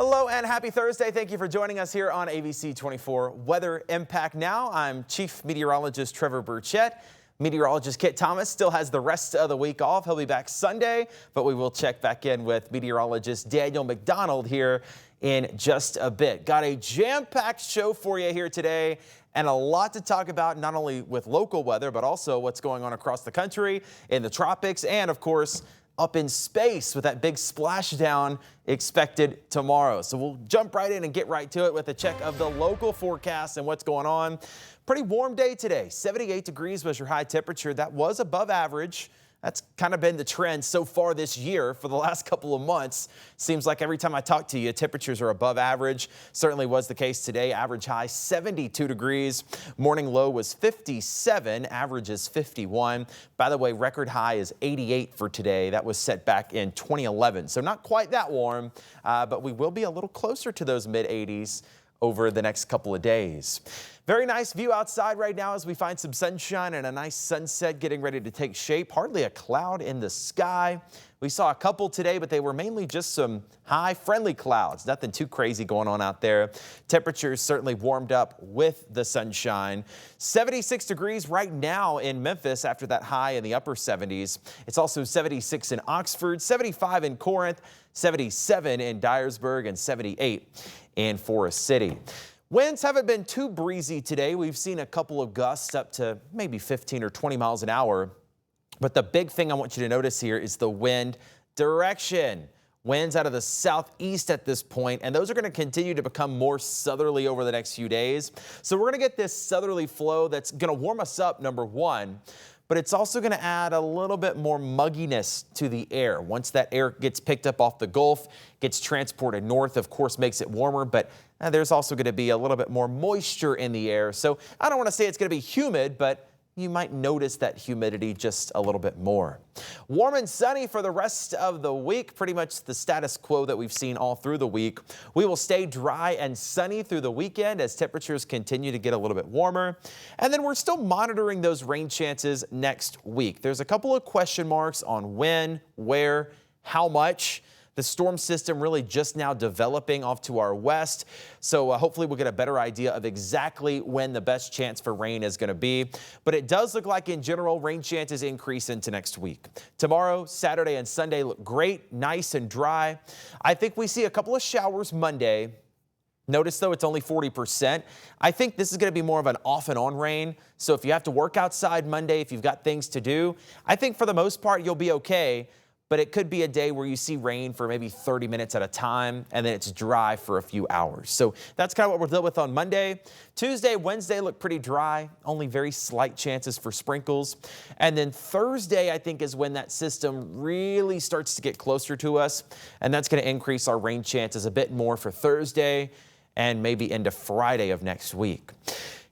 Hello and happy Thursday. Thank you for joining us here on ABC 24 Weather Impact Now. I'm Chief Meteorologist Trevor Burchett. Meteorologist Kit Thomas still has the rest of the week off. He'll be back Sunday, but we will check back in with meteorologist Daniel McDonald here in just a bit. Got a jam-packed show for you here today and a lot to talk about, not only with local weather, but also what's going on across the country, in the tropics, and of course, up in space with that big splashdown expected tomorrow. So we'll jump right in and get right to it with a check of the local forecast and what's going on. Pretty warm day today. 78 degrees was your high temperature. That was above average. That's kind of been the trend so far this year for the last couple of months. Seems like every time I talk to you, temperatures are above average. Certainly was the case today. Average high 72 degrees. Morning low was 57. Average is 51. By the way, record high is 88 for today. That was set back in 2011. So not quite that warm, but we will be a little closer to those mid 80s over the next couple of days. Very nice view outside right now as we find some sunshine and a nice sunset getting ready to take shape. Hardly a cloud in the sky. We saw a couple today, but they were mainly just some high friendly clouds. Nothing too crazy going on out there. Temperatures certainly warmed up with the sunshine. 76 degrees right now in Memphis after that high in the upper 70s. It's also 76 in Oxford, 75 in Corinth, 77 in Dyersburg, and 78 in Forest City. Winds haven't been too breezy today. We've seen a couple of gusts up to maybe 15 or 20 miles an hour. But the big thing I want you to notice here is the wind direction. Winds out of the southeast at this point, and those are going to continue to become more southerly over the next few days. So we're going to get this southerly flow that's going to warm us up, number one. But it's also going to add a little bit more mugginess to the air. Once that air gets picked up off the Gulf, gets transported north, of course, makes it warmer, but there's also going to be a little bit more moisture in the air. So I don't want to say it's going to be humid, but you might notice that humidity just a little bit more. Warm and sunny for the rest of the week, pretty much the status quo that we've seen all through the week. We will stay dry and sunny through the weekend as temperatures continue to get a little bit warmer. And then we're still monitoring those rain chances next week. There's a couple of question marks on when, where, how much. The storm system really just now developing off to our west. So hopefully we'll get a better idea of exactly when the best chance for rain is going to be. But it does look like in general rain chances increase into next week. Tomorrow, Saturday and Sunday look great, nice and dry. I think we see a couple of showers Monday. Notice though it's only 40%. I think this is going to be more of an off and on rain. So if you have to work outside Monday, if you've got things to do, I think for the most part you'll be okay. But it could be a day where you see rain for maybe 30 minutes at a time, and then it's dry for a few hours. So that's kind of what we're dealing with on Monday. Tuesday, Wednesday look pretty dry, only very slight chances for sprinkles. And then Thursday, I think, is when that system really starts to get closer to us, and that's going to increase our rain chances a bit more for Thursday and maybe into Friday of next week.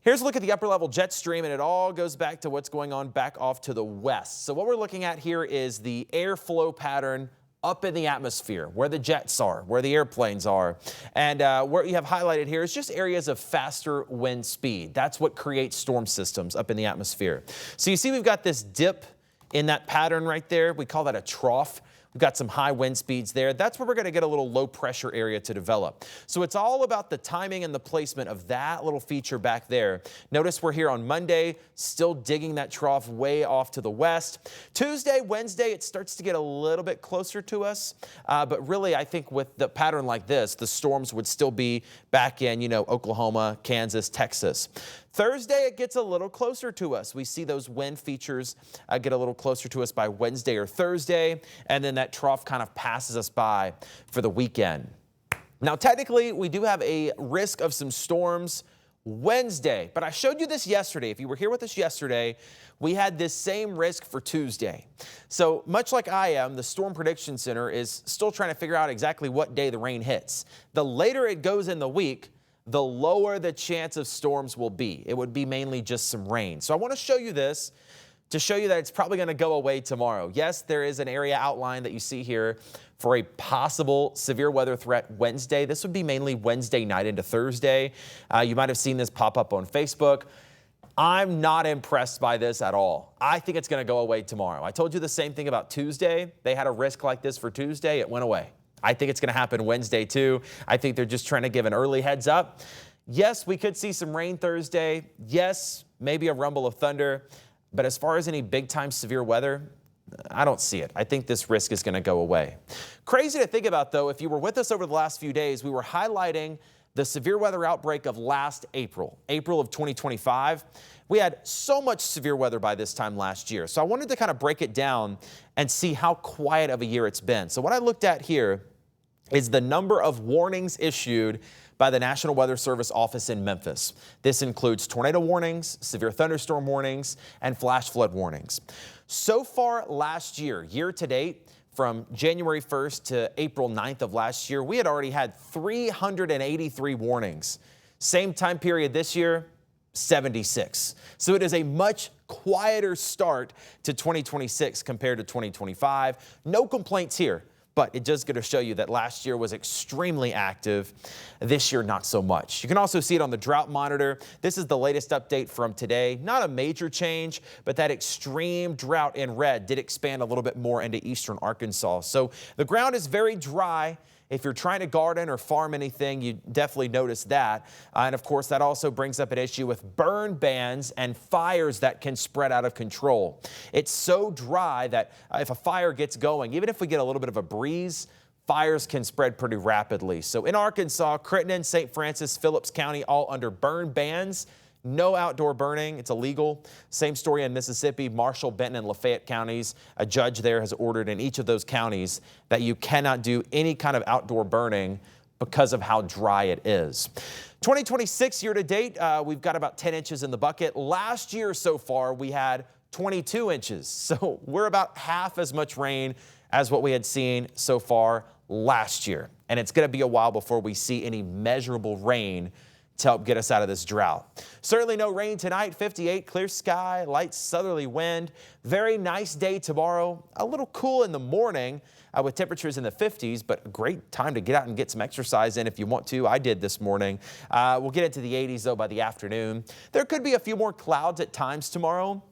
Here's a look at the upper level jet stream, and it all goes back to what's going on back off to the west. So what we're looking at here is the airflow pattern up in the atmosphere, where the jets are, where the airplanes are. And what you have highlighted here is just areas of faster wind speed. That's what creates storm systems up in the atmosphere. So you see we've got this dip in that pattern right there. We call that a trough. We've got some high wind speeds there. That's where we're going to get a little low pressure area to develop. So it's all about the timing and the placement of that little feature back there. Notice we're here on Monday, still digging that trough way off to the west. Tuesday, Wednesday, it starts to get a little bit closer to us. But really, I think with the pattern like this, the storms would still be back in, Oklahoma, Kansas, Texas. Thursday, it gets a little closer to us. We see those wind features get a little closer to us by Wednesday or Thursday, and then that trough kind of passes us by for the weekend. Now, technically, we do have a risk of some storms Wednesday, but I showed you this yesterday. If you were here with us yesterday, we had this same risk for Tuesday. So much like I am, the Storm Prediction Center is still trying to figure out exactly what day the rain hits. The later it goes in the week, the lower the chance of storms will be. It would be mainly just some rain. So I want to show you this to show you that it's probably going to go away tomorrow. Yes, there is an area outline that you see here for a possible severe weather threat Wednesday. This would be mainly Wednesday night into Thursday. You might have seen this pop up on Facebook. I'm not impressed by this at all. I think it's going to go away tomorrow. I told you the same thing about Tuesday. They had a risk like this for Tuesday. It went away. I think it's going to happen Wednesday too. I think they're just trying to give an early heads up. Yes, we could see some rain Thursday. Yes, maybe a rumble of thunder. But as far as any big time severe weather, I don't see it. I think this risk is going to go away. Crazy to think about, though. If you were with us over the last few days, we were highlighting the severe weather outbreak of last April of 2025. We had so much severe weather by this time last year. So I wanted to kind of break it down and see how quiet of a year it's been. So what I looked at here is the number of warnings issued by the National Weather Service office in Memphis. This includes tornado warnings, severe thunderstorm warnings, and flash flood warnings. So far last year, year to date, from January 1st to April 9th of last year, we had already had 383 warnings. Same time period this year, 76. So it is a much quieter start to 2026 compared to 2025. No complaints here. But it does get to show you that last year was extremely active. This year, not so much. You can also see it on the drought monitor. This is the latest update from today. Not a major change, but that extreme drought in red did expand a little bit more into eastern Arkansas. So the ground is very dry. If you're trying to garden or farm anything, you definitely notice that. And of course, that also brings up an issue with burn bans and fires that can spread out of control. It's so dry that if a fire gets going, even if we get a little bit of a breeze, fires can spread pretty rapidly. So in Arkansas, Crittenden, St. Francis, Phillips County, all under burn bans. No outdoor burning. It's illegal. Same story in Mississippi, Marshall, Benton, and Lafayette counties. A judge there has ordered in each of those counties that you cannot do any kind of outdoor burning because of how dry it is. 2026 year to date, we've got about 10 inches in the bucket. Last year so far, we had 22 inches. So we're about half as much rain as what we had seen so far last year. And it's going to be a while before we see any measurable rain to help get us out of this drought. Certainly no rain tonight, 58, clear sky, light southerly wind. Very nice day tomorrow. A little cool in the morning with temperatures in the 50s, but a great time to get out and get some exercise in if you want to. I did this morning. We'll get into the 80s though by the afternoon. There could be a few more clouds at times tomorrow,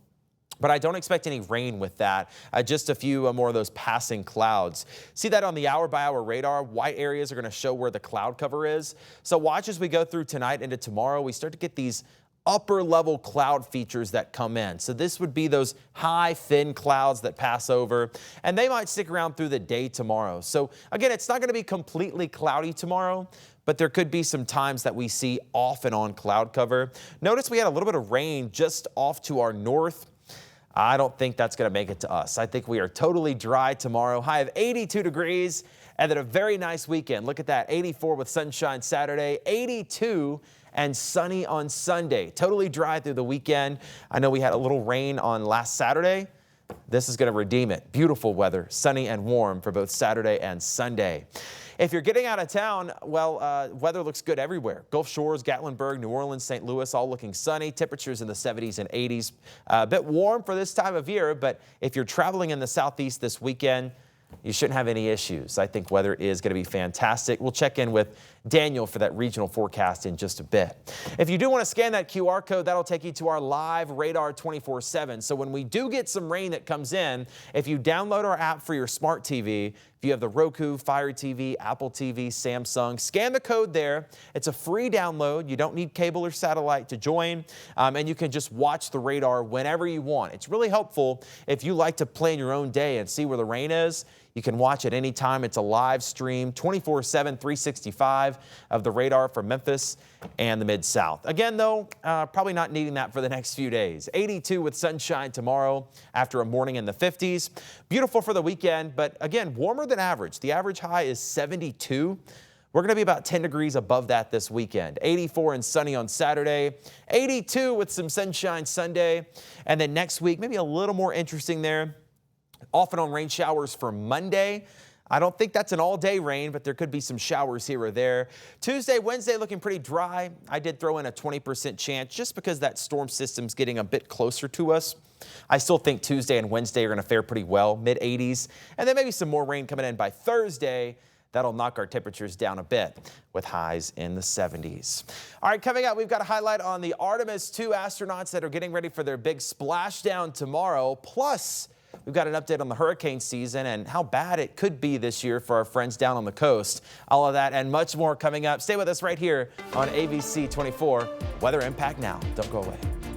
but I don't expect any rain with that. Just a few more of those passing clouds. See that on the hour-by-hour radar? White areas are going to show where the cloud cover is. So watch as we go through tonight into tomorrow. We start to get these upper-level cloud features that come in. So this would be those high, thin clouds that pass over, and they might stick around through the day tomorrow. So again, it's not going to be completely cloudy tomorrow, but there could be some times that we see off and on cloud cover. Notice we had a little bit of rain just off to our north. I don't think that's going to make it to us. I think we are totally dry tomorrow. High of 82 degrees and then a very nice weekend. Look at that, 84 with sunshine Saturday, 82 and sunny on Sunday. Totally dry through the weekend. I know we had a little rain on last Saturday. This is going to redeem it. Beautiful weather, sunny and warm for both Saturday and Sunday. If you're getting out of town, well, weather looks good everywhere. Gulf Shores, Gatlinburg, New Orleans, St. Louis, all looking sunny. Temperatures in the 70s and 80s. A bit warm for this time of year, but if you're traveling in the southeast this weekend, you shouldn't have any issues. I think weather is going to be fantastic. We'll check in with Daniel for that regional forecast in just a bit. If you do want to scan that QR code, that'll take you to our live radar 24/7. So when we do get some rain that comes in, if you download our app for your smart TV, if you have the Roku, Fire TV, Apple TV, Samsung, scan the code there. It's a free download. You don't need cable or satellite to join, and you can just watch the radar whenever you want. It's really helpful if you like to plan your own day and see where the rain is. You can watch it anytime. It's a live stream, 24/7, 365 of the radar for Memphis and the Mid-South. Again, though, probably not needing that for the next few days. 82 with sunshine tomorrow after a morning in the 50s. Beautiful for the weekend, but again, warmer than average. The average high is 72. We're going to be about 10 degrees above that this weekend. 84 and sunny on Saturday, 82 with some sunshine Sunday. And then next week, maybe a little more interesting there. Off and on rain showers for Monday. I don't think that's an all-day rain, but there could be some showers here or there. Tuesday, Wednesday looking pretty dry. I did throw in a 20% chance just because that storm system's getting a bit closer to us. I still think Tuesday and Wednesday are going to fare pretty well, mid-80s. And then maybe some more rain coming in by Thursday. That'll knock our temperatures down a bit with highs in the 70s. All right, coming up, we've got a highlight on the Artemis II astronauts that are getting ready for their big splashdown tomorrow. Plus, We've got an update on the hurricane season and how bad it could be this year for our friends down on the coast. All of that and much more coming up. Stay with us right here on ABC 24 Weather Impact Now. Don't go away.